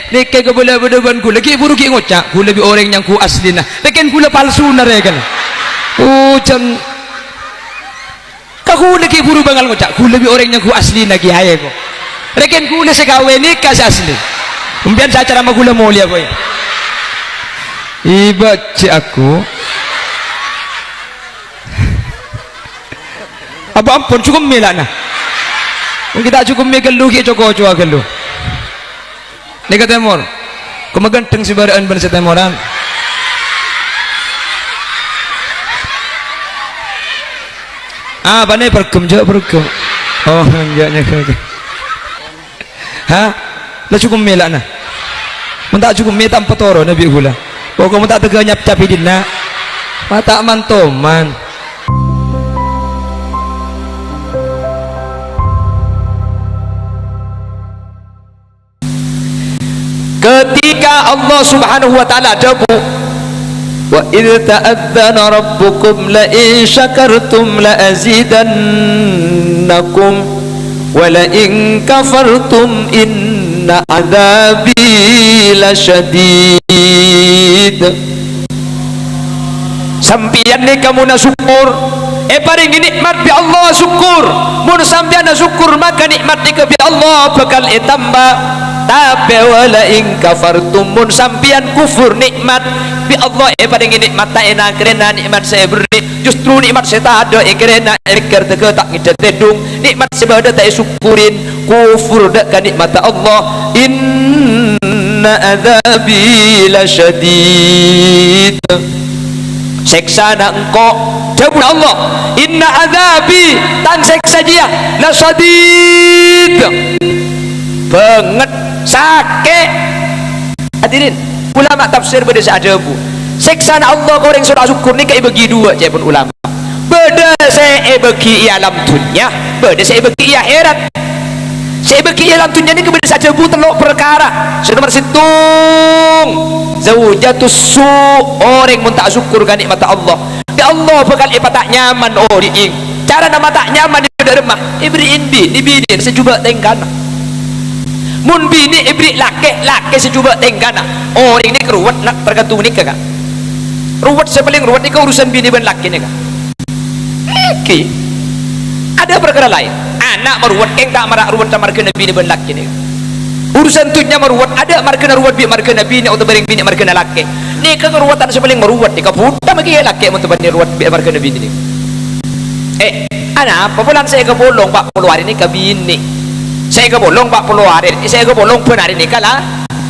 Ni ke gula bedeban ku lagi buru ki ngocak ku lebih orang yang ku asli nah lagi gula palsu na rekan jam kaku lagi buru bangal ngocak ku lebih orang yang ku asli na ki haye ko reken gula sekawe ni kas asli kemudian saya cara magula mulia ko iba cik aku apa ampun cukup melak nah kita cukup megelu ki coko-coko gelu ni kata mor kumaganteng si baraan ban sa temoran banay perkem oh enggaknya ha la cukup melak na mentak cukup metam petoro nabi gula pokok mentak teganya capi dinna mata mantoman ketika Allah subhanahu wa ta'ala dabu wa idh ta'adzana rabbukum la in syakartum la azidannakum wa la in kafartum inna adzabi lasyadid. Sampian ni kamu na syukur paring nikmat bi Allah syukur mun sampian na syukur maka nikmat ni bi Allah bakal tambah. Tapi wala in kafartum mun sampian kufur nikmat bi Allah paring nikmat ta enak kerana nikmat saya beri justru nikmat saya tak ada kerana ikir tege tak ngidet tedung nikmat sebada tak syukurin kufur dak kan nikmat Allah inna adzabi lasyadid seksa na engkau jawab Allah inna adzabi tan seksa dia lasyadid banget sakit. Hadirin ulama tafsir beda seadabu seksa Allah koreng sudah syukur ni kai bagi dua je pun ulama beda saya bagi alam dunia beda saya bagi akhirat saya bagi alam dunia ni beda seadabu teluk perkara nomor situng zaujatus su orang mun tak syukur kan nikmat Allah ya Allah bakal tak nyaman ing cara nama tak nyaman di rumah ibri indi di bini sejuba tengkan mun bini ibrik laki secuba tenggana orang ini keruat nak tergantung nikah kan ruwet sepaling ruwet nikah urusan bini dan laki nikah ada perkara lain anak meruwet keng tak marah ruwet sama markena bini dan laki nikah urusan tunya meruwet ada markena ruwet bi markena bini atau bareng bini markena laki nikah keruwatan sepaling meruwet nikah buta bagi laki untuk bani ruwet bi markena bini nikah anak apa bulan saya kebolong pak puluh hari nikah bini saya kebolong 40 hari saya kebolong pun hari ini kalah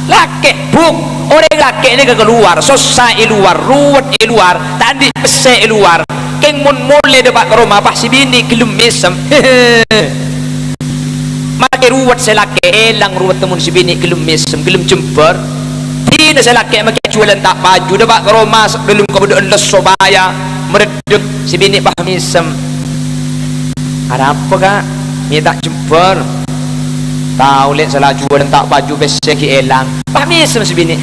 laki buk orang laki ini keluar sosai luar ruwet luar tadi pese luar keng mun mole debat ke rumah apa si bini gelum mesem maka ruwet saya laki elang ruwet temun si bini gelum mesem gelum jemper tidak saya laki maka jualan tak baju debat ke rumah belum kemudian leso baya meredek si bini bah mesem ada apa kak dia tak jemper tahu lek salah jual dan tak baju besek elang pahami semua bini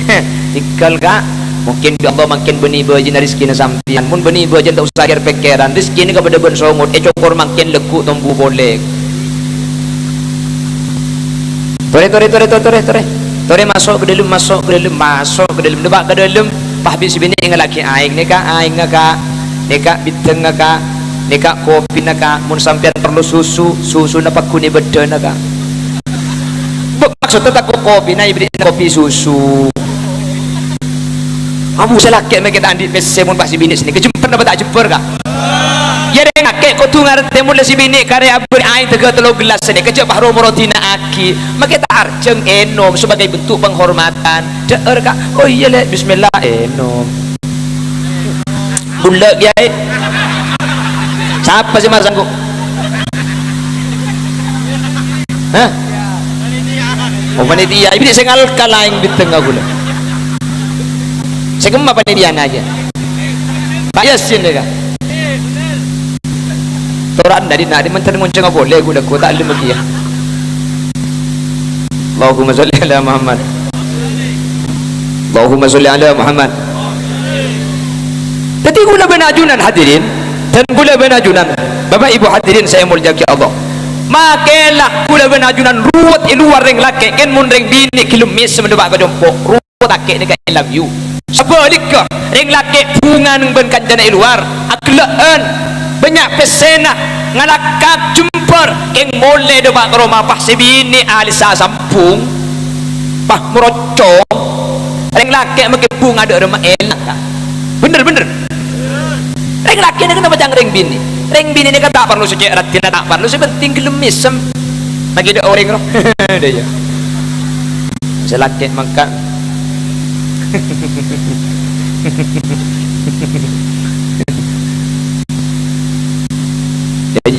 tikal kak mungkin Allah makin beni berjin rezeki na sampian mun beni berjin tak usah kira pikiran rezeki ni kepada ben songot cokor makin lekuk tumbuh boleh tore masuk ke dalam debak ke dalam pahami si bini ingat laki aing ni kak biteng kak kopi na kak mun sampian perlu susu dapat kuni beda na kak maksudnya tak kopi na ibri kopi susu kamu selaki mereka andi pese mun pasti bini sini kejumper dapat tak jumper kak ya deh ngake kau tu ngerti mulai si bini karya berain tega telur gelas sini kejap baru merotina aki maka tak arceng enom sebagai bentuk penghormatan der kak oh iya le bismillah enom bulat ya siapa si marsangku hah oh panitia ibni saya ngalka lain di tengah gula saya kemana panitia aja Pak Yasin deh kak toran dari nak menteri muncul nggak boleh gula ku tak lima kia Allahumma sholli ala Muhammad Allahumma sholli ala Muhammad tadi gula benajunan hadirin dan gula benajunan Bapak Ibu hadirin saya muliakan Allah makelah kula benajunan ruwet iluar ring laki ken mun ring bini kilumis mendebak ke jompo ruwet laki ni I love you sebaliknya ring laki bungan ben kanjana iluar aklaan banyak pesena ngalakak jumper keng mole debak ke rumah pah si bini alisa sampung pah merocong ring laki make bunga ada rumah enak bener ring laki ni kena macam ring bini ni kata perlu sejak ratina tak perlu sebenting gelemis lagi ada orang roh dia ya selakit maka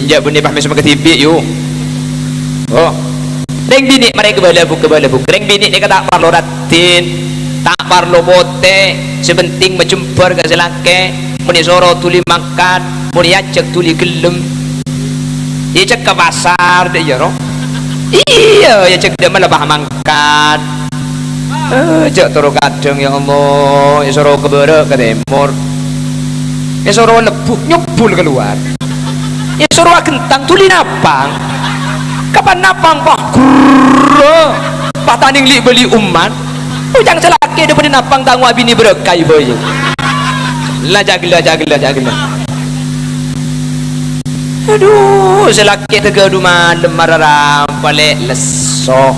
jangan bunyi pahmi sama ke TV yuk oh ring bini mereka kebala buk ring bini ni kata perlu ratin tak perlu bote sebenting menjumper ke selakit muni soro tuli makan muni ajak tuli gelem ia cek ke pasar dia ya roh iya ya cek dia malah mangkat cek turu kadang ya Allah ya soro ke barat ke timur ya soro lebuk nyebul keluar ya soro gentang tuli napang kapan napang pak gurur pak tanding li beli umat jangan celaka dia pada napang tangwa bini berkai boy lah jagila aduh selaki tegadu malam marah balik leso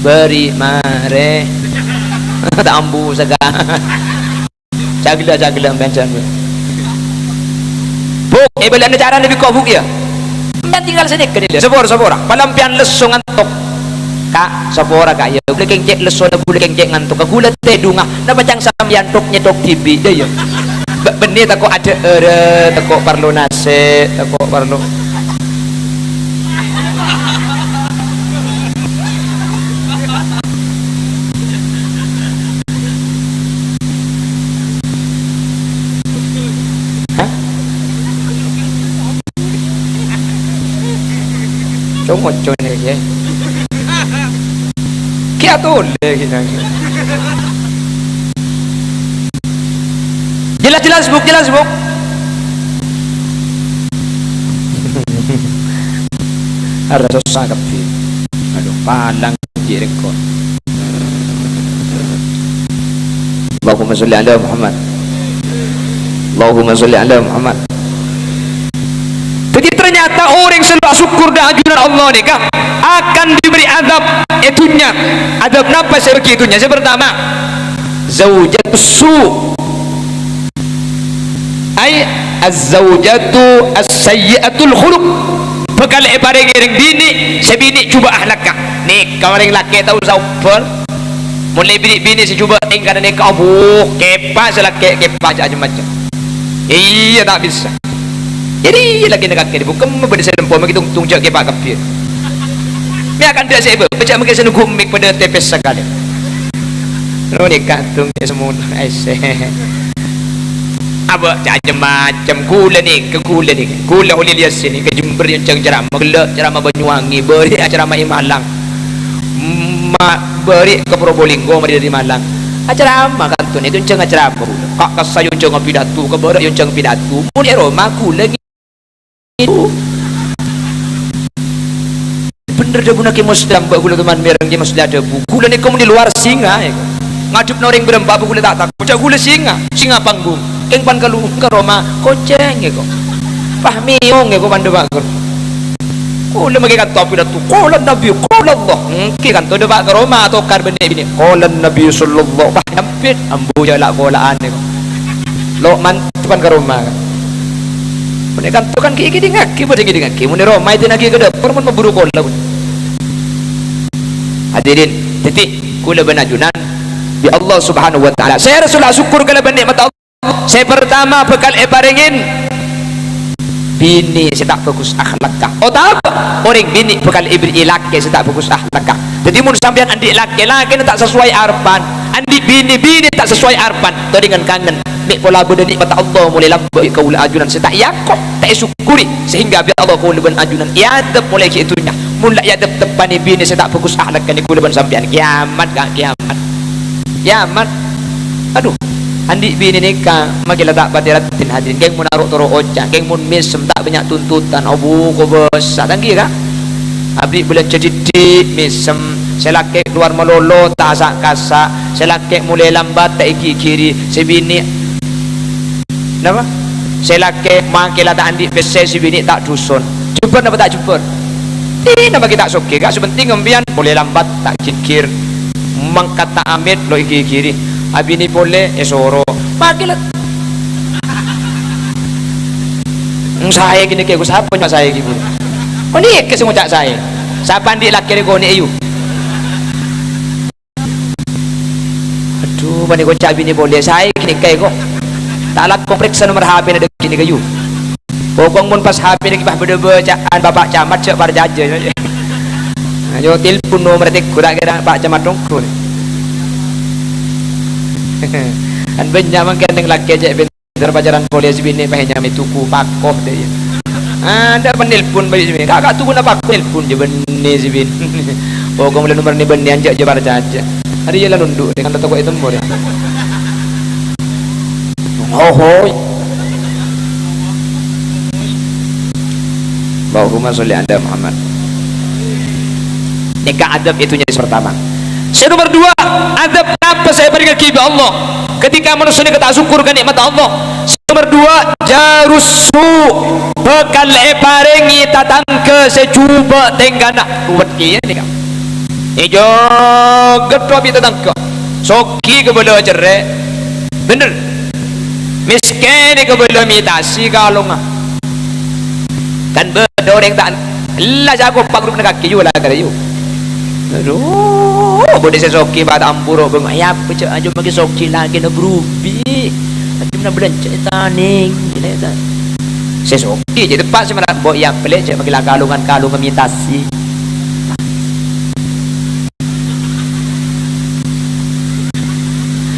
beri mare tak ambu saga jagila bencan buk balik cara nabi kau buk ya dan tinggal sedikit dia sepora palampian leso ngantuk kak sepora kak ya boleh kengcek leso boleh kengcek ngantuk gula teh dungah na bacang sambian tok nyetok TV dia ya benih takut ada takut perlu nasi takut perlu cuma ya kia tuh jelas buk ada susah kapi aduh palang jirekon Allahumma sholli ala Muhammad Allahumma sholli ala Muhammad. Jadi ternyata orang selalu syukur dan ajudan Allah ni kah akan diberi azab itunya. Azab apa sebegitunya? Yang pertama zaujatus su ay az-zaujatu as-sayyi'atul khuluq. Bekal ibaring iring bini sebini cuba ahlakah nih kawaring laki tahu sauper mulai bini si cuba tinggal ni kau kepa selaki kepa aja macam iya tak bisa jadi lagi nak kaki bukan memberi selempon begitu tunggu kepa kafir ni akan dia sebe baca mungkin senugum mik pada tepes sekali no ni katung semua aisyah apa macam gula ni gula oleh dia sini ke Jember yang ceramah gelak ceramah Banyuwangi beri ceramah Malang beri ke Probolinggo dari Malang ceramah kan tu itu ceramah kak kasay yung ceramah pidato ke beri yung ceramah pidato muni Roma gula gitu bener dah guna ke muslim gula teman mereng dia muslim ada gula ni kamu di luar singa ngadep noring berempat gula tak takut gula singa panggung keng pan kalu ke Roma koceng ya kok pahmi yong ya kok pandu bakar kula magi kata pidato qala nabi qala Allah ki kan to debak ke Roma atau kar bene bini qala nabi sallallahu alaihi wasallam ambu jala kolaan ni lo man pan ke Roma bene kan to kan ki dingaki bode ki dingaki mun Roma itu lagi ke depan mun memburu kola hadirin titik kula benajunan bi Allah subhanahu wa taala saya Rasulullah syukur kala nikmat Allah. Saya pertama bekal paringin bini saya tak bagus akhlakah oh tak apa orang bini bekal ibri laki saya tak bagus akhlakah jadi mun sampean andi laki tak sesuai arpan andi bini tak sesuai arpan tu dengan kangen nik pola benda nikmat Allah mulai lambai kaula ajunan saya tak yakok tak syukuri sehingga biar Allah kaula ben ajunan ya tep mulai itunya mun la ya tep tepani bini saya tak bagus akhlakah ni kaula ben sampean kiamat aduh andi bini nikah makila tak patiratin hadirin geng mun naruh toro oca geng mun misem tak banyak tuntutan obu ko besar tanggi ka abdi bulan cedidi misem selake keluar melolo tak asak-kasak selake mulai lambat tak iki kiri sebini napa selake makila tak andi bese sebini tak dusun jupur napa tak jupur nama kita soke kak sepenting ngembian mulai lambat tak kikir mangkat tak amit lo iki kiri abini boleh esoro makilat saya gini kayak siapa nyak saya gitu kau ni ke semua cak saya siapa andi laki ni kau ni ayu aduh mana kau cak bini boleh saya gini kayak kau tak lak kau periksa nomor HP ada gini kayu pokong mun pas HP ni kibah berdua caan bapak camat cak pada jaja ayo telepon nomor tek kurak kira pak camat dongku kan banyak makan dengan laki aja bentar pacaran polisi bini pahenya metuku pakoh deh ada menelpon balik sini kakak tunggu nak pakoh telepon je benih si bin pokong mulai nomor ni benih anjak je pada jaja hari je lah nunduk dengan toko itu mur oh Allahumma sholli ala Muhammad. Nikah adab itu yang pertama. Yang nomor dua, adab apa saya berikan kepada Allah ketika manusia ini tak syukurkan nikmat Allah. Yang nomor dua, jarusu bekal paringi tatang ke secuba tenggana buat kia nikah. Ijo getwa bi tatang ke soki ke bela cerai bener miskin ke bela mitasi kalunga kan bedoreng tak lah jago pagruk nak kaki juga lah kada you aduh boleh sesoki pada ampuro bang ayap pecah aja bagi soki lagi na berubi nanti mana belanja taning gila tak sesoki jadi pas sebenarnya boy yang pelik cak bagi lah kalungan mitasi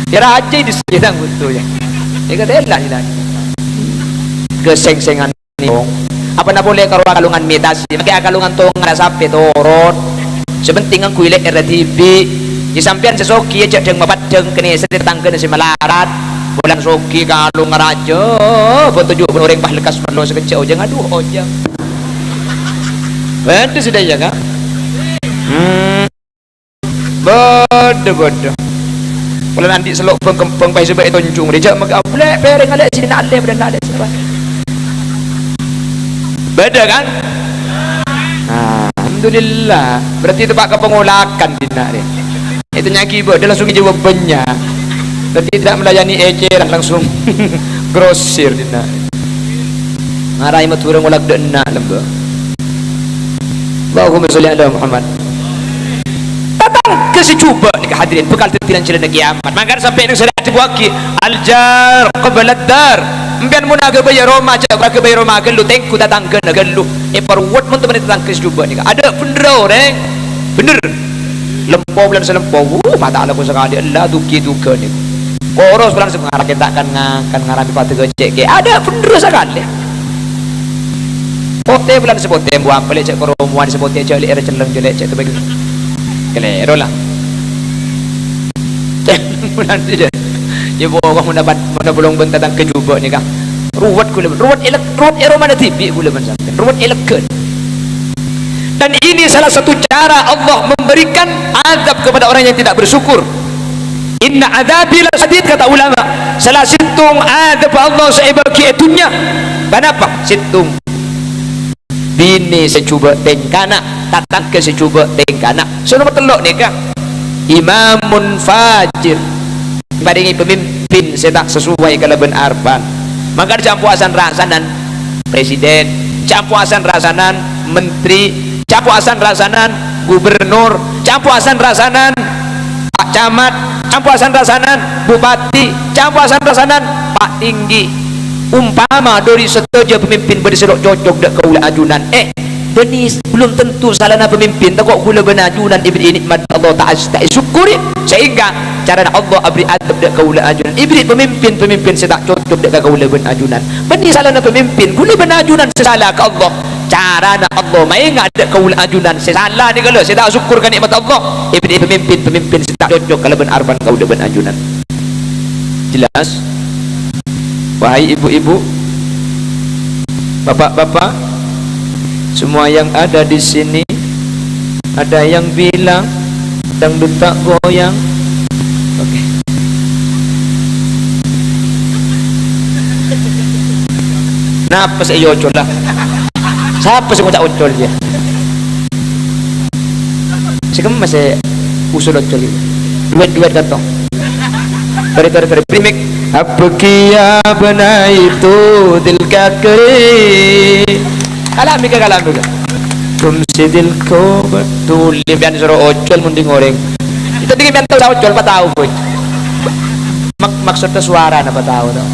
ya raja di sedang betul ya ya kata elah ni keseng-sengan ni apa nak boleh kalau kalungan mitasi pakai kalungan tong ada sapi torot sebenting ang kuilek RTV di sampian sesoki cak deng mapadeng kene setir tangkeun si melarat bulan soki kalung raja petunjuk orang bah lekas perlu sekecil ojang aduh ojang betul sudah ya kak bodoh kalau nanti selok pengkempeng pai sebab tunjung dia jak mak ablek pereng ada sini nak ale dan ada sebab beda kan alhamdulillah berarti itu pak kepengolakan dina dia itu nyakibat dia langsung jawab banyak berarti tidak melayani eceran langsung grosir dina ngarai maturang ulak dena lemba Allahumma sholli ala Muhammad datang ke secuba ni hadirin bekal tetilan celana kiamat maka sampai nang salat buaki aljar qabla ad-dar mbian mun aga bayar Roma cak aga bayar Roma gelu tengku datang ke gelu perwat mun teman datang ke secuba ni ada bener orang bener lempau bulan selempau mata ala ko sekali Allah duki duka ni koros bulan sekarang kita akan ngarami patu gecek ke ada bener sekali pote bulan sepote buang pelik cak koromuan sepote cak lek celeng jelek cak tu bagi kelero lah bulan dia ya bawa kamu dapat mana belum bentar ke juba ni kah ruwet kula ruwet mana tibi kula mensampaikan ruwet elegan dan ini salah satu cara Allah memberikan azab kepada orang yang tidak bersyukur inna azabi lasadid kata ulama salah situng azab Allah seibaki itunya kenapa situng bini secuba tengkana tatang ke secuba tengkana nomor telok ni kah imamun fajir paringi pemimpin saya tak sesuai kalaban arban maka campuasan rasanan presiden campuasan rasanan menteri campuasan rasanan gubernur campuasan rasanan pak camat campuasan rasanan bupati campuasan rasanan pak tinggi umpama dari setuju pemimpin berselok cocok dak kaula ajunan benis belum tentu salahna pemimpin tak kok gula benajunan ibri nikmat Allah tak syukuri sehingga cara Allah abri adab dak kaula ajunan ibri pemimpin saya tak cocok dak kaula benajunan benis salahna pemimpin gula benajunan sesalah ke Allah cara Allah mai ngak dak kaula ajunan sesalah ni kalau saya tak syukurkan nikmat Allah ibri pemimpin saya tak cocok kalau ben arban kaula benajunan Jelas? Wahai ibu-ibu, bapak-bapak, semua yang ada di sini, ada yang bilang dangdut tak goyang. Oke. Kenapa saya ocol lah? Siapa sih ngucap ocol dia? Sekarang masih usul ocol itu. Duet kata. Tari primik. Apa kia bena itu tilka keri. Kalami ka. Tumsi dilko betul. Limpian suruh ocol munding goreng. Itu dengan tahu ocol apa tahu boy? Maksudnya suara apa tahu tau?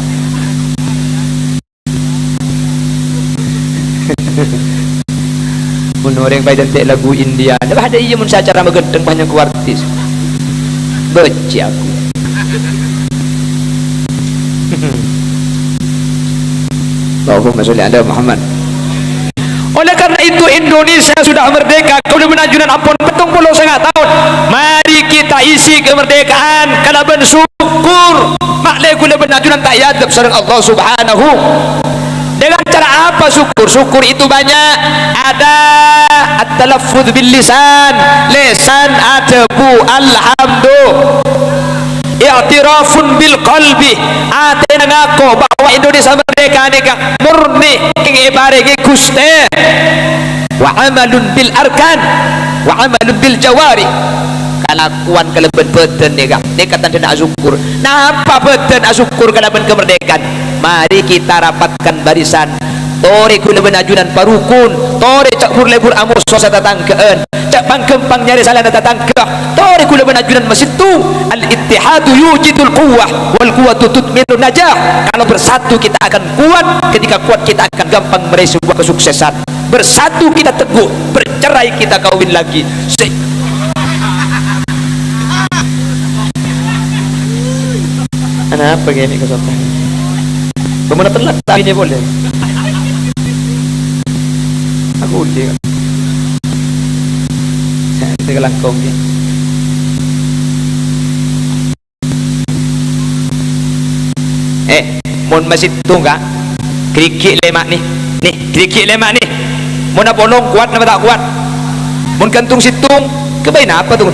Menoreng pai dan lagu India. Ada iya mun secara megedeng banyak ku artis. Beci aku. Allahumma sholli ala Muhammad. Oleh karena itu Indonesia sudah merdeka. Kemudian ajunan ampun petung puluh setengah tahun. Mari kita isi kemerdekaan kalau bersyukur. Maklai kula benajunan tak yadab sareng Allah Subhanahu. Dengan cara apa syukur? Syukur itu banyak. Ada at-talaffuz bil lisan. Lisan atabu alhamdulillah. I'tirafun bil qalbi. Atena ngaku bahwa Indonesia merdeka ni kang murni king ibare ki Gusti. Wa amalun bil arkan wa amalun bil jawari. Kalakuan kelebihan badan ni kang ni kata nak syukur. Napa badan syukur kelebihan kemerdekaan? Mari kita rapatkan barisan. Tori kula benajunan parukun, tori cak pur lebur amus sosa tatangkeun, cak pangkempang nyari salah tatangkeh, tori kula benajunan masitu. Al ittihadu yujidul quwwah wal quwwatu tutmilu najah. Kalau bersatu kita akan kuat, ketika kuat kita akan gampang meraih sebuah kesuksesan. Bersatu kita teguh, bercerai kita kawin lagi. Kenapa gini kesopan? Kemana telat tadi boleh? Aku udah saya kelangkong dia. Mon masih tunggu kerikik lemak nih kerikik lemak nih mon apa long kuat apa tak kuat mon kantung situng kebain apa tuh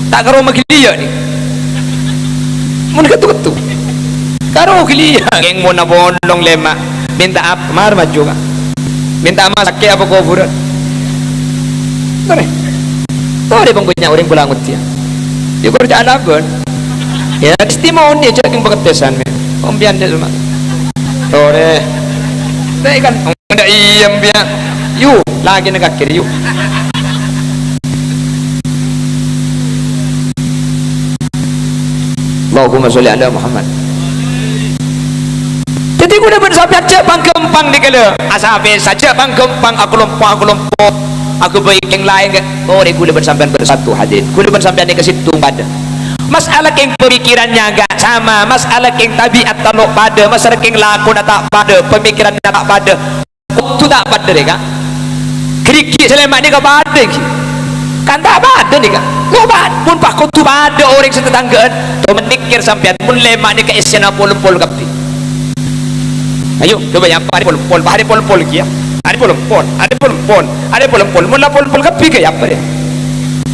tak karo magilia nih mon ketuk karo gilia geng mon apa long lemak minta apa mar maju ka minta ama sakit apa kuburan tore bang punya orang pulang utia dia kerjaan apa ya testimoni aja yang pengetesan ombian dia cuma tore deh kan udah iem biar yuk lagi negak kiri yuk Allahumma sholli ala Muhammad. Jadi aku dah bersabda aja pangkempang di kala asabe saja pangkempang aku lompat aku baik yang lain ke oh aku dah bersabda bersatu hadir aku dah bersabda ni ke situ pada masalah yang pemikirannya agak sama masalah yang tabiat taluk pada masalah yang laku tak pada pemikirannya tak pada itu tak pada ni kak kerikik selemak ni kau pada kan tak pada ni kak kau pada pun pak kau tu pada orang setetanggaan tu menikir sampai pun lemak ni ke esena pol-pol kapi. Ayo coba yang apa hari pol kia hari pol mula pol kapi ke apa dia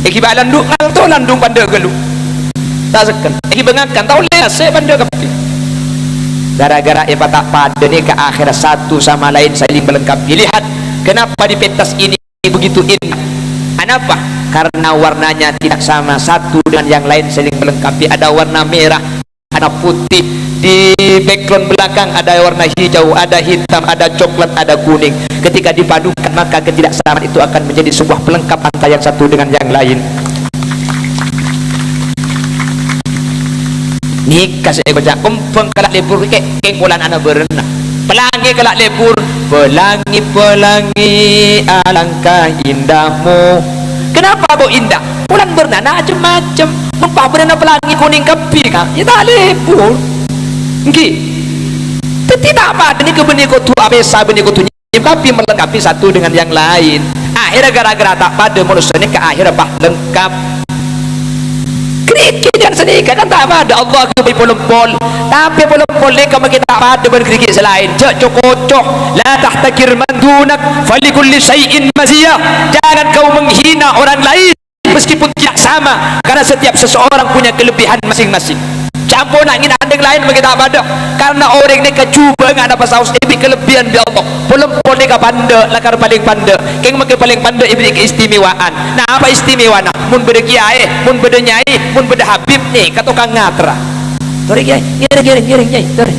ikibat landung pada gelu tak sekan ikibangakan tahu lihat saya pada kapi gara-gara ibat tak pada ni ke akhirat satu sama lain saling melengkapi. Lihat kenapa di pentas ini begitu indah. Kenapa? Karena warnanya tidak sama satu dengan yang lain saling melengkapi. Ada warna merah, ada putih, di background belakang ada warna hijau, ada hitam, ada coklat, ada kuning. Ketika dipadukan maka ketidaksamaan itu akan menjadi sebuah pelengkap antara yang satu dengan yang lain. Nikah saya baca kumpeng kelak lebur keng bulan anak berenang pelangi kelak lebur pelangi alangkah indahmu. Kenapa bu indah? Bulan bernana macam-macam mumpah berenang pelangi kuning kepi kan ya tak lebur nggih tidak apa ini kebenih kutu abesa benih kutu tapi melengkapi satu dengan yang lain. Akhirnya gara-gara tak pada manusia ini ke akhirnya bah lengkap sedikit kan tak ada Allah ke pol tapi pol ni kamu kita ada bergerigi selain cocok la tahtakir man dunak falikulli syai'in maziyah. Jangan kau menghina orang lain meskipun tidak sama, karena setiap seseorang punya kelebihan masing-masing. Campur nak ngina andeng lain bagi tak ada, karena orang ni kecuba ngak ada pasal ibi kelebihan bi Allah. Pol ni ka panda lakar paling panda keng make paling panda ibi keistimewaan. Nah apa istimewaan? Mun beda kiai, mun beda nyai, mun beda habib ni ka tukang ngatra. Tori kiai, giring nyai, tori.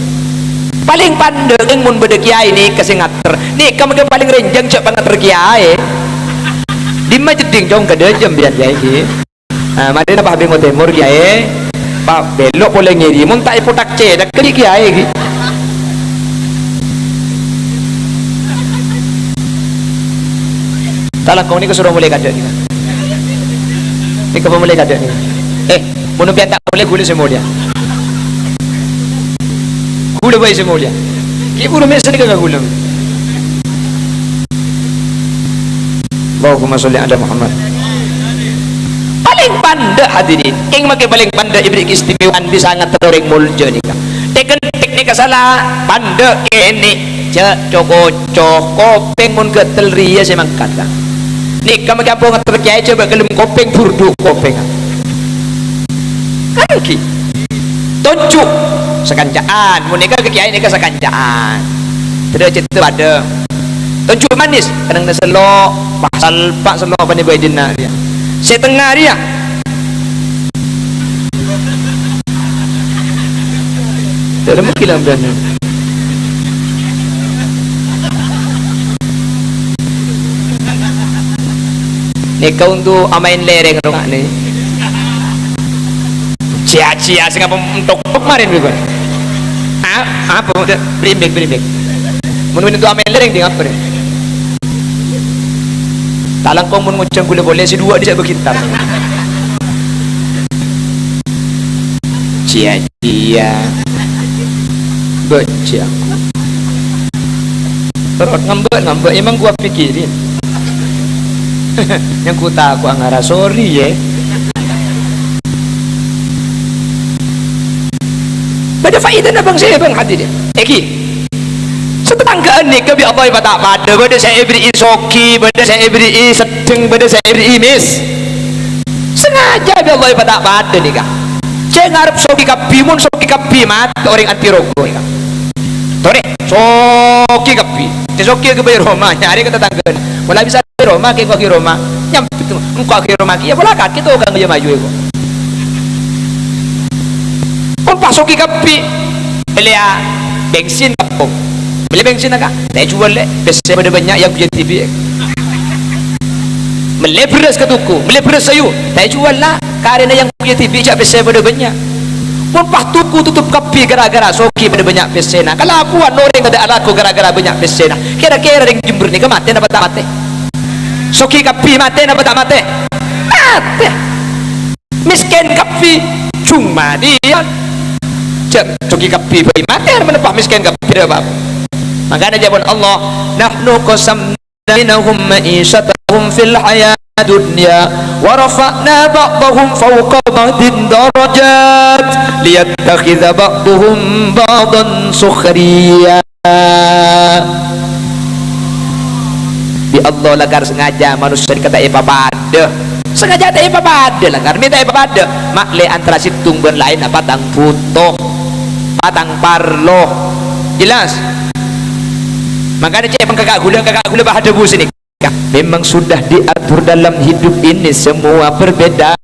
Paling panda keng mun beda kiai ni ka sing ngater. Ni ka make paling renjang cak pangater kiai. Di majeding jong ka dejem biar kiai ki. Mari na habib mo temur kiai. Pak belok boleh ngiri mun tak ipotak ce dak kali kiai ki. Talah kau ni kesuruh mulai kada ni. Ni kau mulai kada ni. Mun pian tak boleh gula semua dia. Gula baik semua dia. Ki gula mesti ni kagak gula. Allahumma sholli ala Muhammad. Paling panda hadirin ing make paling panda ibri keistimewaan bisa ngateroreng mulja nika teken teknik salah panda kene kopeng mun getel ria semang kata nika make apa ngater kiai coba gelem kopeng burdu kopeng kan ki tunjuk sekancaan mun nika ke kiai nika sekancaan tidak cerita pada tunjuk manis kadang selo pasal pak selo apa ni baidina dia setengah dia tak mungkin lah berani ni kau untuk amain lereng orang ni cia-cia sehingga untuk kemarin bukan apa berimbik menurut itu amain lereng dengan apa ni talang kau mengucang gula boleh si dua dia berkitar cia-cia baca terus ngambek emang gua pikirin yang ku tak aku ngara sorry ya pada faedah na bang saya bang hati dia Eki setanggaan ni kebi Allah iba tak pada pada saya beri soki pada saya beri sedeng pada saya beri mis sengaja bi Allah iba tak pada ni kah saya ngarep soki kapi mun soki kapi mat orang anti rokok ni kah tore soki kapi soki ke bayar Roma nyari ke tetanggaan wala bisa Roma ke kaki Roma nyampe tu engkau kaki Roma ya wala kaki tu orang dia maju ego pun pas soki kapi beli bensin kapok beli bensin agak saya jual le biasa pada banyak yang punya TV beli beras ke tuku beli beras sayu saya jual lah karena yang punya TV cak biasa pada banyak pun pas tuku tutup kapi gara-gara soki pada banyak pesena kalau akuan orang ada alaku gara-gara banyak pesena kira-kira yang jember ni ke mati apa tak mati soki kapi mati apa tak mati mati miskin kapi cuma dia cak soki kapi mati menepah miskin kapi apa makanya jawab Allah nahnu qasamna bainahum ma'isyatahum fil hayat dunya wa rafa'na ba'dahum fawqa ba'din darajat liyattakhidha ba'dahum ba'dan sukhriya di Allah lagar sengaja manusia dikata ibadah sengaja tak ibadah lagar minta ibadah makle antara situng berlain apa tang putoh patang parlo jelas makanya cek kakak gula bahagia bus ini memang sudah diatur dalam hidup ini semua berbeda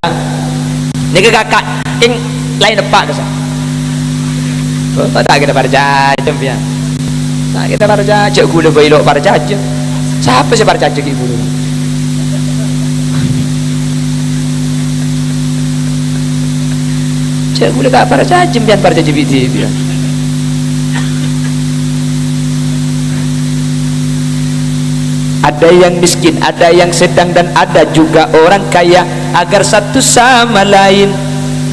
ini kakak yang lain apa kesal tak kita pada jajam ya tak kita pada jajam gula bailok pada jajam siapa sih pada jajam ibu cek gula tak pada jajam biar pada jajam itu ada yang miskin, ada yang sedang dan ada juga orang kaya agar satu sama lain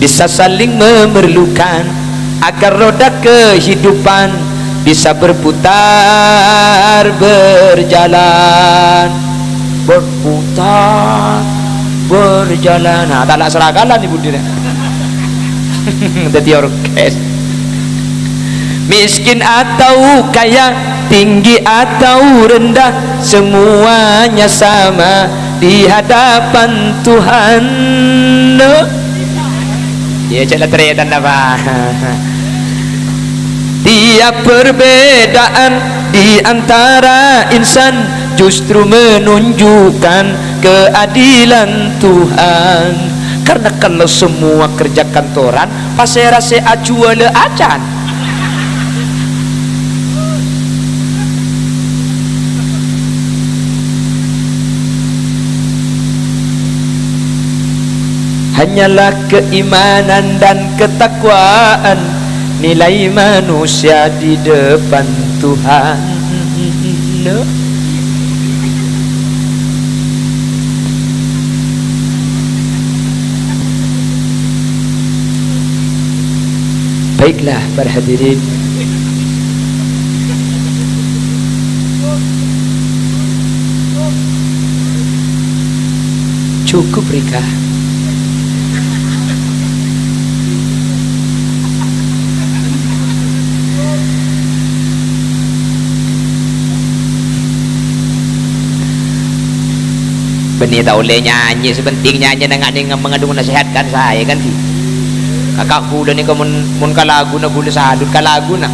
bisa saling memerlukan agar roda kehidupan bisa berputar berjalan berputar berjalan nah tak nak seragalan ibu dia Dadi orkes. Miskin atau kaya, tinggi atau rendah, semuanya sama di hadapan Tuhan. Ya caklah teriak apa? Tiap perbedaan di antara insan justru menunjukkan keadilan Tuhan. Karena kalau semua kerja kantoran, pasti rasa acuan le acan. Hanyalah keimanan dan ketakwaan nilai manusia di depan Tuhan. Baiklah para hadirin, cukup Rika. Benih tak boleh nyanyi, sepenting nyanyi dengan mengandung nasihatkan saya kan sih. Kakak gula ni kau mun kalagu na gula sadut kalagu na.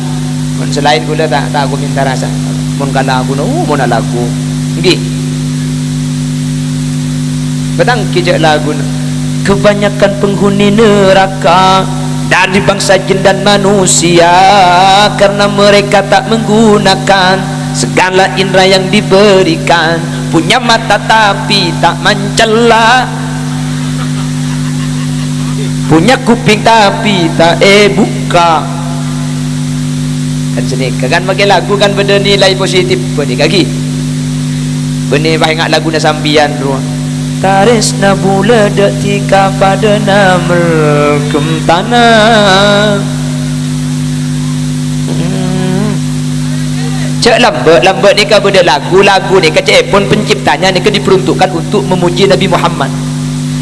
Mun selain gula tak aku minta rasa. Mun kalagu na mun lagu. Nggih. Betang kijak lagu na. Kebanyakan penghuni neraka dari bangsa jin dan manusia karena mereka tak menggunakan segala indera yang diberikan. Punya mata tapi tak mencela, punya kuping tapi tak buka. Kan sini kan bagi lagu kan benda nilai positif bagi kaki. Benda banyak lagu na sambian tu. Taresna bula detika pada namel kemtana. Cak lambat ni kan benda lagu ni kecek pun penciptanya ni kan diperuntukkan untuk memuji Nabi Muhammad.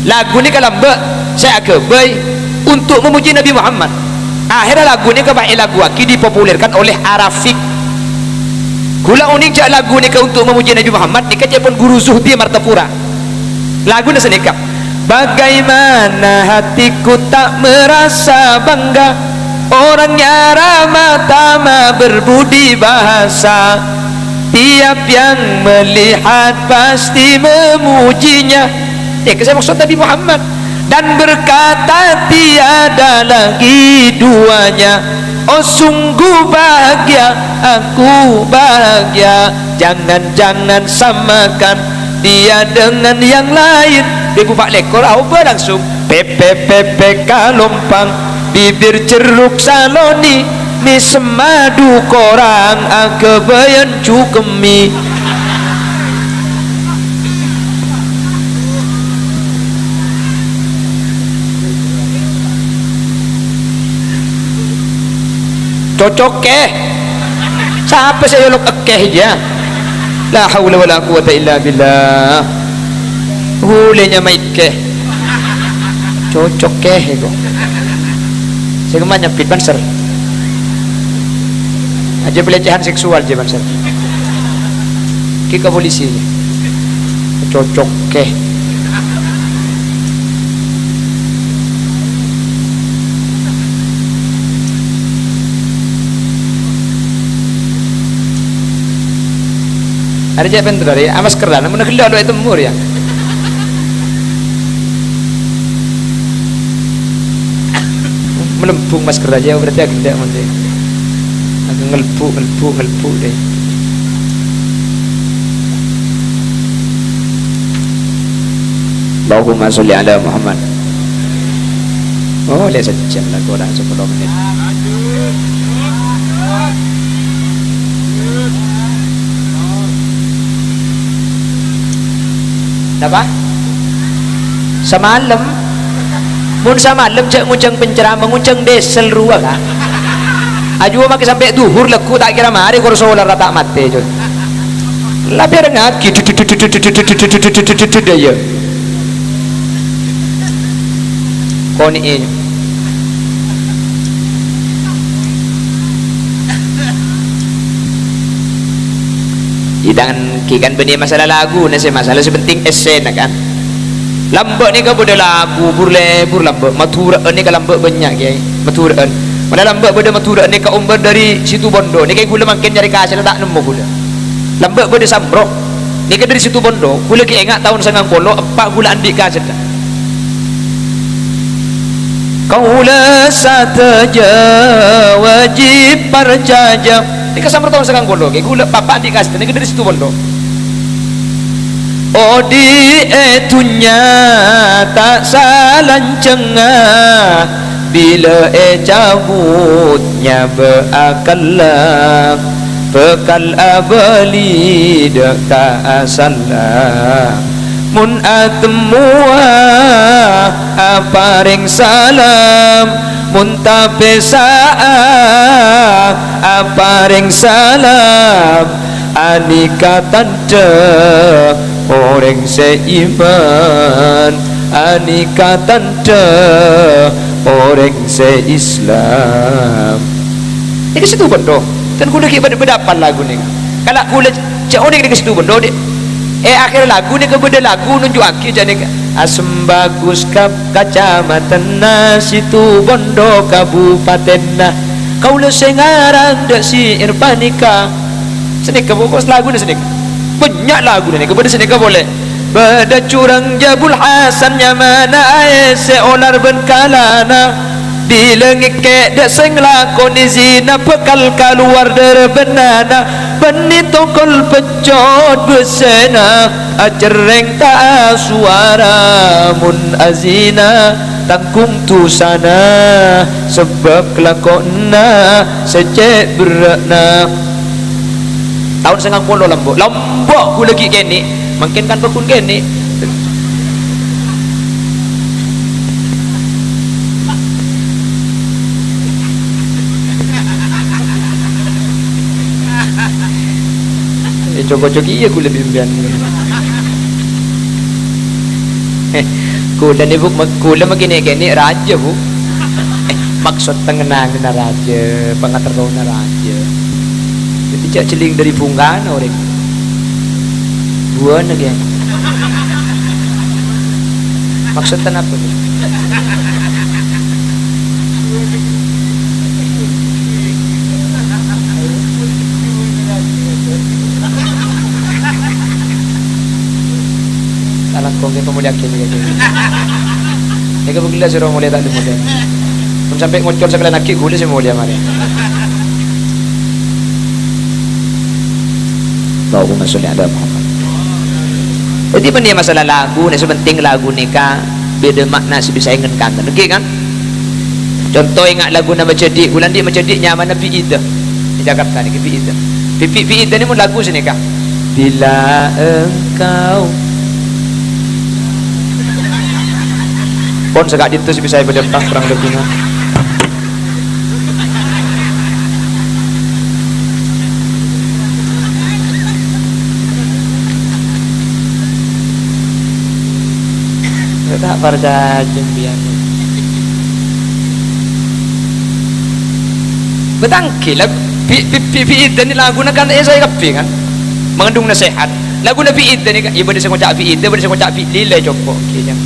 Lagu ni kan lambat saya ke baik untuk memuji Nabi Muhammad. Akhirnya lagu ni kan baik lagu aki dipopulerkan oleh Arafik. Kula unik cak lagu ni kan untuk memuji Nabi Muhammad ni kecek pun Guru Zuhdi Martapura. Lagu ni senikap. Bagaimana hatiku tak merasa bangga, orangnya ramah tamah berbudi bahasa, tiap yang melihat pasti memujinya. Saya maksud Nabi Muhammad. Dan berkata tiada lagi duanya, oh sungguh bahagia, aku bahagia. Jangan-jangan samakan dia dengan yang lain. Dia buat lekor apa langsung pepe kalompang, bibir ceruk saloni, mi semadu korang akebayan cukemi. Cocok keh. Siapa saya yolok keh dia? La haula wala quwata illa billah. Hulenya maik keh. Cocok keh kok. Saya kemana nyempit banser aja pelecehan seksual aja banser ke polisi cocok keh. Ada je bentar dari amas kerana mana kelihatan lo itu mur ya. Melempung masker aja berarti agak tidak mandi. Agak ngelpu deh. Allahumma sholli ala Muhammad. Oh, lihat sejam lah kurang 10 menit. Apa? Semalam mun semalam cak nguceng penceramah nguceng desel ruah lah. Aju makin sampai duhur leku tak kira mari kor solar rata mati jo. Lah biar ngaki dia. Koni Jangan kikan beni masalah lagu nasi masalah sepenting esen kan. Lambak ni ka benda lagu burlebur lambak matura ni ka lambak banyak kiai. Matura. Mana lambak benda matura ni ka umbar dari situ Bondo. Ni kai kula makin nyari kasih tak nemu kula. Lambak benda sambrok. Ni ka dari situ Bondo. Kula ki ingat tahun 90 4 bulan dik kasih. Kaula sataja wajib percaya. Ni ka sambrok tahun 90 ki kula papa dik kasih. Ni ka dari situ Bondo. Odi etunya tak salan cengah bila cabutnya beakalah bekal abali deka asalah mun atemua aparing salam mun tapesa aparing salam anika tanda orang seiman anika tanda orang seislam. Ini situ Bondo dan kula ki berdapat lagu ni kalau kula jauh ni ke situ Bondo akhir lagu ni ke beda lagu nunjuk aki jadi asem bagus kacamatan situ Bondo kabupaten kaula sengarang dek si Irfanika senika fokus lagu ni senika banyak lagu ni kepada senika boleh beda curang Jabul Hasan nyamana seolar benkalana bila ngikek dek seng lakoni zina bekal keluar dari benana beni tokol pecot besena acereng tak suara mun azina tanggung tu sana sebab kelakona secek beratna tahun 90 lombok ku lagi kini makin kan pekun kini cocok iya ku lebih bian ku dan ibu ku le magini kini raja bu maksud tengenang na raja pengatar kau na raja tidak celing dari punggan orang buan lagi maksudnya apa tu salah kau ke pemuda kini mereka begila suruh mulia tak ada mulia pun sampai ngocor sekalian nakik gula si mulia mari Allahumma sholli ala Muhammad. Jadi apa ni masalah lagu ni sepenting lagu ni ka beda makna sebisa ingin kangen okey kan contoh ingat lagu nama cedik bulan dia mencedik nyaman Nabi Ida di Jakarta ni Nabi Ida Nabi Ida ni pun lagu sini ka bila engkau pon sekak itu sebisa berdentang kurang lebih tak pada jembian betangki lagu dan ni lagu nak kan saya kapi kan mengandung nasihat lagu Nabi Ida ni kan ibadah saya ngucap Nabi Ida ibadah saya ngucap lilai coba okey jang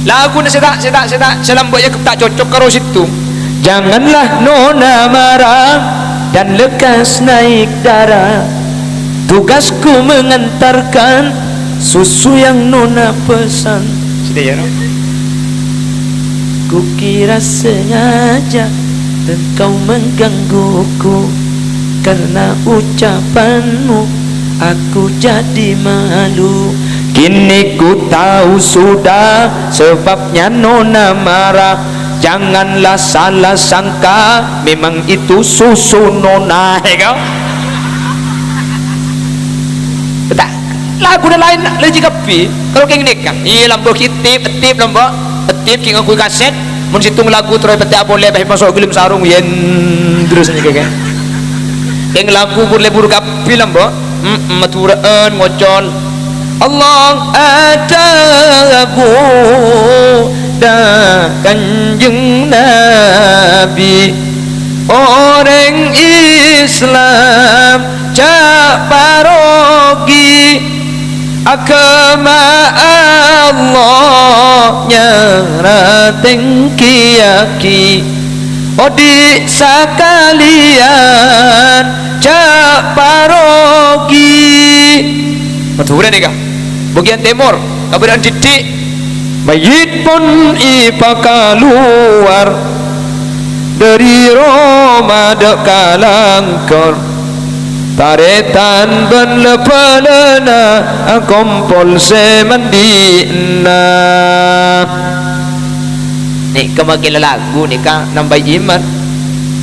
lagu ni saya lambaknya tak cocok karo situ janganlah nona marah dan lekas naik darah tugasku mengantarkan susu yang nona pesan sudah ya no? Kukira sengaja engkau menggangguku karena ucapanmu aku jadi malu kini ku tahu sudah sebabnya nona marah janganlah salah sangka memang itu susu nona kau betul lagu lain lagi kapi kalau keng nekang iya lampu kitip etip lampu etip king aku kaset mun situng lagu terus peti boleh bah masuk gelim sarung yen terus ni keng keng lagu boleh buru kapi lampu maturaan ngocol Allah ada kanjeng Nabi orang Islam caparogi agama Allah nyara tengkiaki odi sakalian caparogi Madura nih kak bagian timur kabaran didik mayit pun ipaka keluar dari Roma dek kalangkor taretan ben lepelena kompol semandina nih kemagila lagu nih kak nambah iman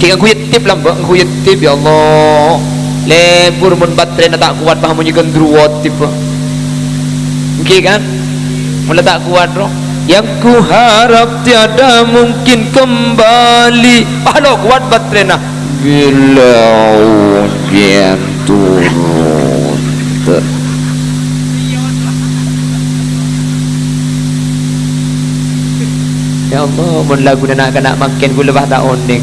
kaya nguyitip lang ba nguyitip ya Allah lebur mun batre na tak kuat paham munyi gendruwot tipe okay kan mula tak kuat roh yang ku harap tiada mungkin kembali halo kuat batre na bila hujan turun ya Allah mun lagu na nak makin ku lebah tak oning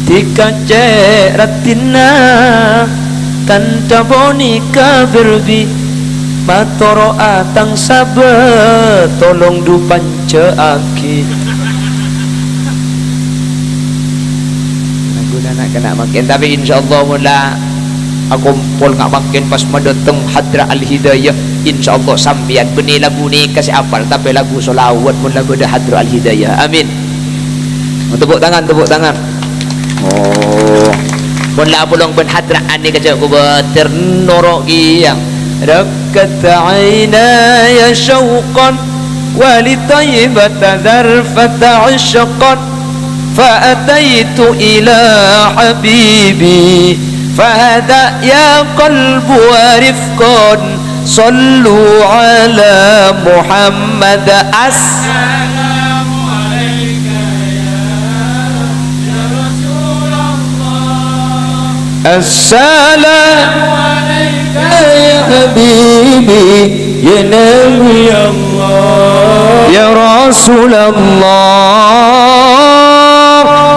tika ceratina tanta bonika berbi matoro atang sabe tolong dupanca aki lagu nak kena makin tapi insyaallah mula aku pol ngak makin pas madeteng hadra al hidayah insyaallah sambian beni lagu ni kasih apal tapi lagu solawat mun lagu dah hadra al hidayah amin tepuk tangan oh mun la pulong ben hadra ani kaca ku beter norok giyang ركت عيناي شوقا ولطيبة ذرفة عشقا فأتيت إلى حبيبي فهدأ يا قلب ورفقا صلوا على محمد السلام عليك يا رسول الله السلام يا حبيبي يا نبي الله يا رسول الله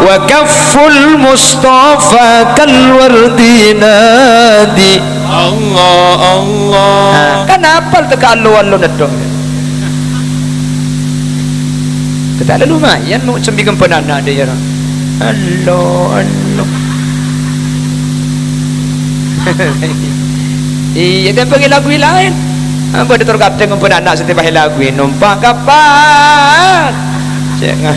وكف المصطفى كالورد ينادي الله الله kenapa terkalu-alu nedong tidak lumayan nu cembigan penana dia Allah iya dia panggil lagu lain apa dia terkata ngumpul anak setiap lagu numpang kapan jangan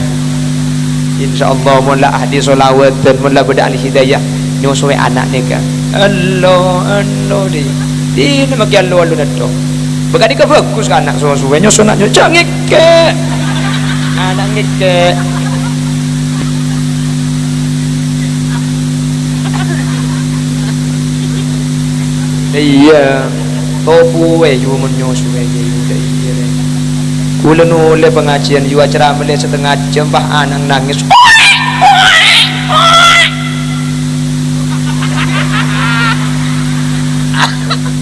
insyaallah mula ahdi solawat dan mula budak al-hidayah nyusuai anak ni kan Allah di nama kian lu nak tu berkali ke bagus kan anak suwe nyusun nak jangan ke anak ngike iya tofu you menyusu iya kula nule pengajian you acara mele setengah jam bah anak nangis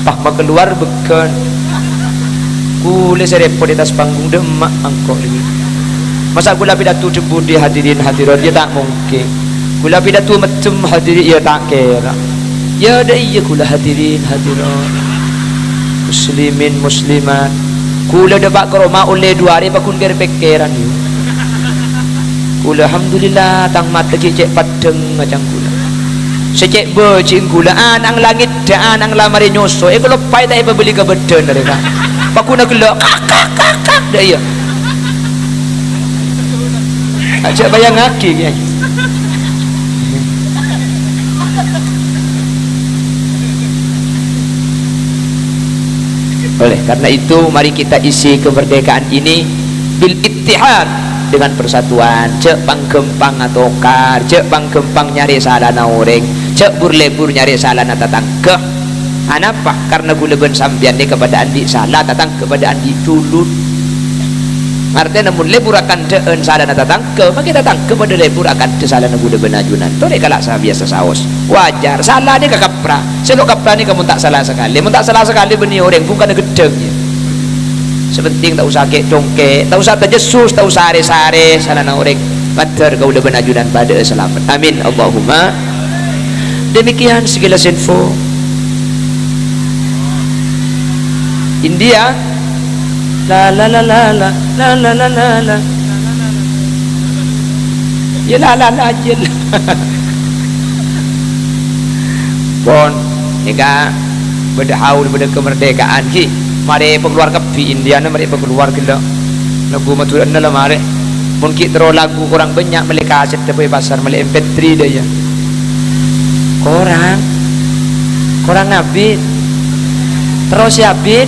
pah mak keluar beken kula serepot di atas panggung demak angkok lagi masa kula pidato cebu di hadirin hadirat dia tak mungkin kula pidato macam hadirin ia tak kira ya ada iya kula hadirin hadirat muslimin muslimat kula dapat ke rumah oleh 2 hari pakun kira pikiran you kula alhamdulillah tang mata cecek padeng macam kula secek bercing kula anang langit dan anang lamari nyoso kalau pai tak apa beli ke beden dari kan pakun nak gelak kak dah iya ajak bayang aki kan oleh karena itu mari kita isi kemerdekaan ini bil ittihad dengan persatuan cek panggempang atau kar cek panggempang nyari salana orang cek burlebur nyari salana tatangkeh anapa karena gula ben sambian ni kepada andi salah tatang kepada andi tulut artinya namun lebur akan deun salana tatangkeh maka datang kepada lebur akan de salana gula ben ajunan tu dia kalak sah biasa saos wajar salah ni kakapra selok kapra ni kamu tak salah sekali beni orang bukan gedengnya sepenting tak usah kek congkek tak usah terjesus tak usah sare-sare salana orang padar kau udah benajunan pada selamat amin Allahumma Demikian sekilas info. India, la la la la la la la la la la, ya la la la aja. Pon, jika berhaul pada kemerdekaan ki, mari pengeluar kepi India, mari pengeluar kita. Lagu maturan dalam mari. Mungkin terus lagu kurang banyak mereka aset dari pasar mereka MP3 dia. Korang nabit terus ya bit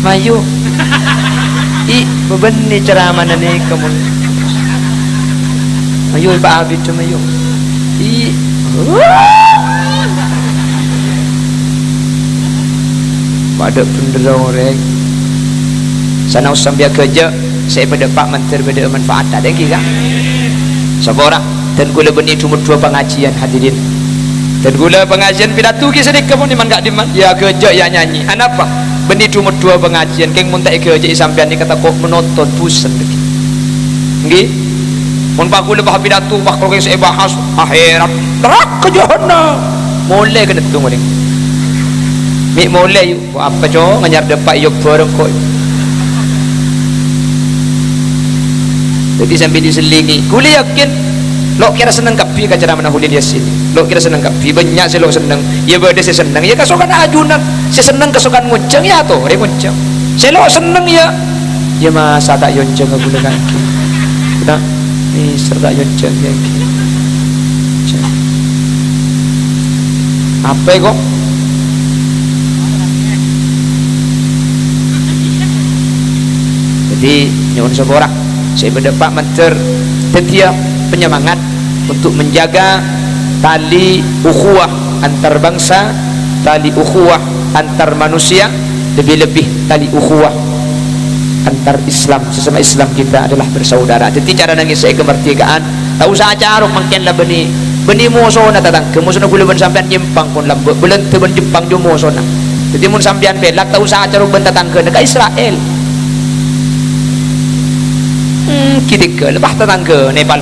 mayu beban ni ceramah ni kamu mayu Pak Abid tu mayu pada penderang orang sana usah biar kerja saya pada Pak Menteri pada manfaat ada lagi kan seorang dan gula benih cuma 2 pengajian hadirin dan gula pengajian pidato kisah ni kamu ni man gak diman ya kerja ya nyanyi apa benih cuma 2 pengajian keng mun tak kerja sampean ni kata kok menonton pusen lagi nggih mun pak gula bah pidato bah kalau saya bahas akhirat neraka jahanam mulai kena tunggu ni mi mulai yuk apa co nganyar depak yuk bareng kok jadi sampai diselingi gula yakin lo kira senang kapi ka ceramah Hulil Yasin lo kira senang kapi banyak sih lo senang ya berde saya senang ya kasukan ajunan saya senang kasukan ngunceng ya tuh dia ngunceng saya lo senang ya masa tak yonceng gula kan kita ni serta yonceng ya apa kok jadi nyuwun seborang saya berdepak mencer setiap penyemangat untuk menjaga tali ukhuwah antar bangsa, tali ukhuwah antar manusia, lebih-lebih tali ukhuwah antar Islam, sesama Islam kita adalah bersaudara. Jadi cara nangis saya kemerdekaan tak usah acarok makin lah benih musuh na tatang kemusuh na gulaban sampean nyimpang pun lambe bulan teban Jepang jo musuh na jadi mun sampean belak tak usah acarok ben tatang ke neka Israel kita lepas tatang ke Nepal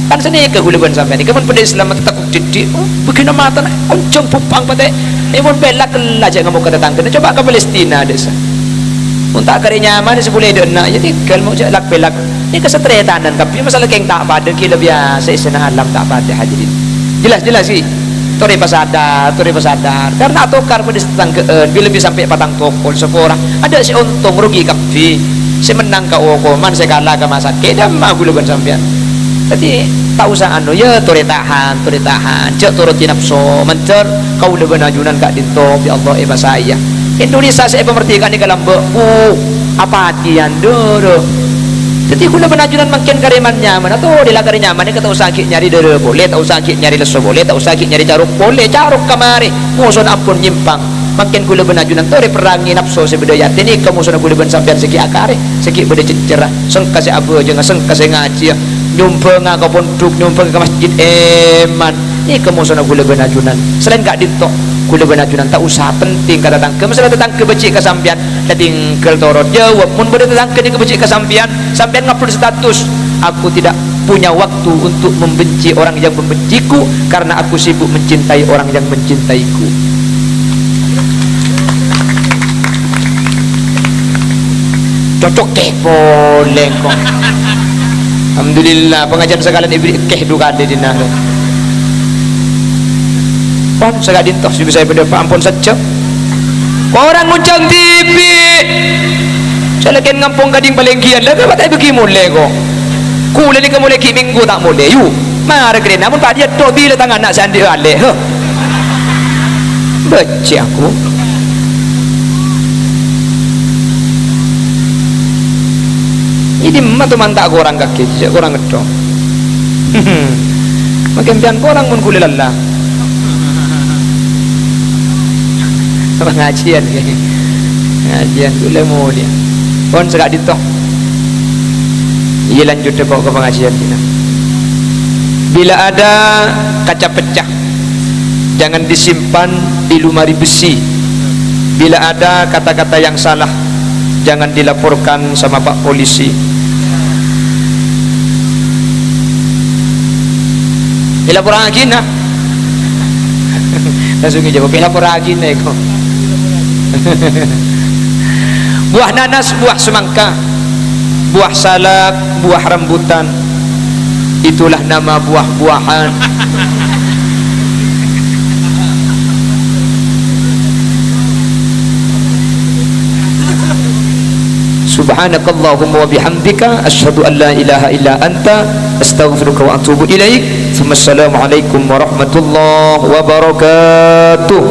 kan sini ke gulaban sampean ni kamu pada Islam tetap didik begini mata nak kuncung pupang pada mun belak kelajak ngamu ke tatang ke coba ke Palestina desa untuk kari nyaman sebulai dia nak jadi kalau mau lak belak ini kesetretanan tapi masalah keng tak pada kila biasa isena alam tak pada hadirin jelas sih tori pasadar karena atokar pada setang keun bila bisa sampai patang tokol seorang ada si untung rugi kapi si menang ke okoman si kalah ke masak kedam aku luban sampean jadi tak usah anu ya tori tahan cek turuti nafsu mencer kau luban ajunan kak dinto ya Allah saya Indonesia saya pemerdekaan di kalam apa hatian dulu jadi guna penajunan makin kariman nyaman atau di lagari nyaman ini kata usah nyari dere boleh tak usah nyari leso boleh tak usah nyari caruk boleh caruk kamari musuh ampun nyimpang makin gula penajunan tuh perangi nafsu sebedaya ini kamu sudah gula ben sampean segi akare segi beda cerah sengka si abu aja sengka si ngaji nyumpeng ke pondok nyumpeng ke masjid eman ini kamu sudah gula penajunan selain gak ditok gula benajunan tak usah penting kata tangke masalah tetangke becik ke sampean tinggal torot jawab mun beda tetangke ni kebecik ke sampean ngupload status aku tidak punya waktu untuk membenci orang yang membenciku karena aku sibuk mencintai orang yang mencintaiku cocok keh boleh kok alhamdulillah pengajian sekalian ibri keh duka ada di nara pon saya dintoh juga saya pada ampun saja orang nguncang TV saya lagi ngampung gading palengkian lah kenapa tak pergi mulai kok kula ni mulai ki minggu tak mulai yuk mari keren namun pak dia tok bila tangan nak sandi alik baca aku ini mah teman tak orang kaki orang ngedong makin pian orang pun kula lelah pengajian gula mulia pun segak ditok ia lanjut ke pengajian kita bila ada kaca pecah jangan disimpan di lemari besi bila ada kata-kata yang salah jangan dilaporkan sama pak polisi dilaporkan lagi nah langsung jawab kaya lapor ragin na ko. Buah nanas, buah semangka, buah salak, buah rambutan, itulah nama buah-buahan. Subhanakallahumma wa bihamdika asyhadu an la ilaha illa anta astaghfiruka wa atubu ilaik. Assalamualaikum warahmatullahi wabarakatuh.